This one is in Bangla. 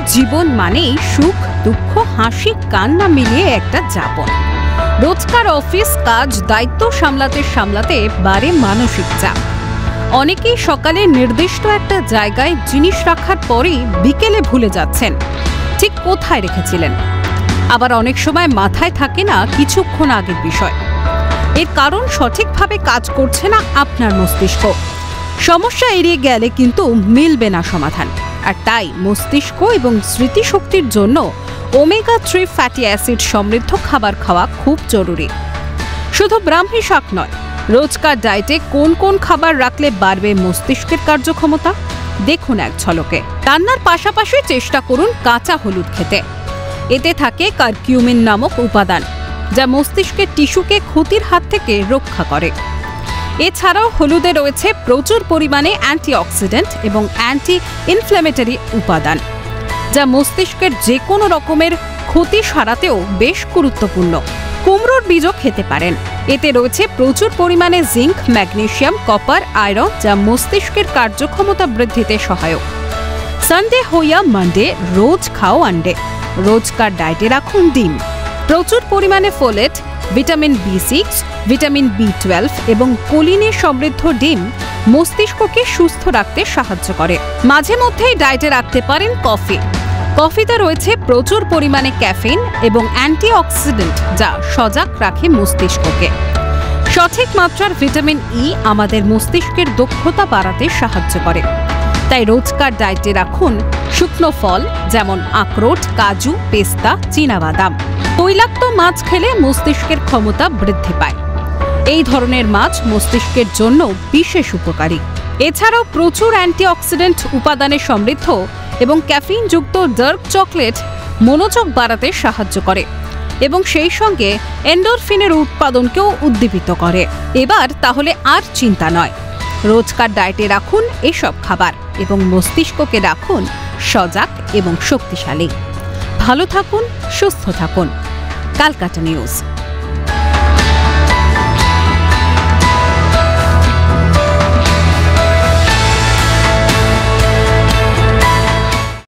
জীবন মানেই সুখ দুঃখ হাসি কান্না মিলিয়ে একটা যাপন। রোজকার অফিস কাজ দায়িত্ব সামলাতে সামলাতে বাড়ে মানসিক চাপ। অনেকেই সকালে নির্দিষ্ট একটা জায়গায় জিনিস রাখার পরেই বিকেলে ভুলে যাচ্ছেন ঠিক কোথায় রেখেছিলেন। আবার অনেক সময় মাথায় থাকে না কিছুক্ষণ আগের বিষয়। এর কারণ সঠিকভাবে কাজ করছে না আপনার মস্তিষ্ক। সমস্যা এড়িয়ে গেলে কিন্তু মিলবে না সমাধান। আর তাই মস্তিষ্ক এবং স্মৃতিশক্তির জন্য ওমেগা-3 ফ্যাটি অ্যাসিড সমৃদ্ধ খাবার খাওয়া খুব জরুরি। শুধু ব্রাহ্মী শাক নয়, রোজকার ডায়েটে কোন কোন খাবার রাখলে বাড়বে মস্তিষ্কের কার্যক্ষমতা দেখুন এক ঝলকে। রান্নার পাশাপাশি চেষ্টা করুন কাঁচা হলুদ খেতে। এতে থাকে কারকিউমিন নামক উপাদান, যা মস্তিষ্কের টিস্যুকে ক্ষতির হাত থেকে রক্ষা করে। এছাড়াও হলুদে রয়েছে প্রচুর পরিমাণে অ্যান্টিঅক্সিডেন্ট এবং অ্যান্টি ইনফ্ল্যামেটরি উপাদান, যা মস্তিষ্কের যে কোনো রকমের ক্ষতি সারাতেও বেশ গুরুত্বপূর্ণ। কুমড়োর বীজও খেতে পারেন। এতে রয়েছে প্রচুর পরিমাণে জিঙ্ক, ম্যাগনেসিয়াম, কপার, আয়রন, যা মস্তিষ্কের কার্যক্ষমতা বৃদ্ধিতে সহায়ক। সানডে হইয়া মানডে রোজ খাও আন্ডে। রোজকার ডায়েটে রাখুন ডিম। প্রচুর পরিমাণে folate, vitamin B6, vitamin B12 এবং কোলিনে সমৃদ্ধ ডিম মস্তিষ্ককে সুস্থ রাখতে সাহায্য করে। মাঝে মধ্যেই ডায়েটে রাখতে পারেন কফি। কফিতে রয়েছে প্রচুর পরিমাণে ক্যাফেইন এবং অ্যান্টিঅক্সিডেন্ট, যা সজাগ রাখে মস্তিষ্ককে। সঠিক মাত্রার ভিটামিন ই আমাদের মস্তিষ্কের দক্ষতা বাড়াতে সাহায্য করে। তাই রোজকার ডায়েটে রাখুন শুকনো ফল যেমন আখরোট, কাজু, পেস্তা, চীনাবাদাম। তৈলাক্ত মাছ খেলে মস্তিষ্কের ক্ষমতা বৃদ্ধি পায়। এই ধরনের মাছ মস্তিষ্কের জন্য বিশেষ উপকারী। এছাড়াও প্রচুর অ্যান্টিঅক্সিডেন্ট উপাদানে সমৃদ্ধ এবং ক্যাফিনযুক্ত ডার্ক চকলেট মনোযোগ বাড়াতে সাহায্য করে এবং সেই সঙ্গে এন্ডোরফিনের উৎপাদনকেও উদ্দীপিত করে। এবার তাহলে আর চিন্তা নয়, রোজকার ডায়েটে রাখুন এসব খাবার এবং মস্তিষ্ককে রাখুন সজাগ এবং শক্তিশালী। ভালো থাকুন, সুস্থ থাকুন। ক্যালকাটা নিউজ।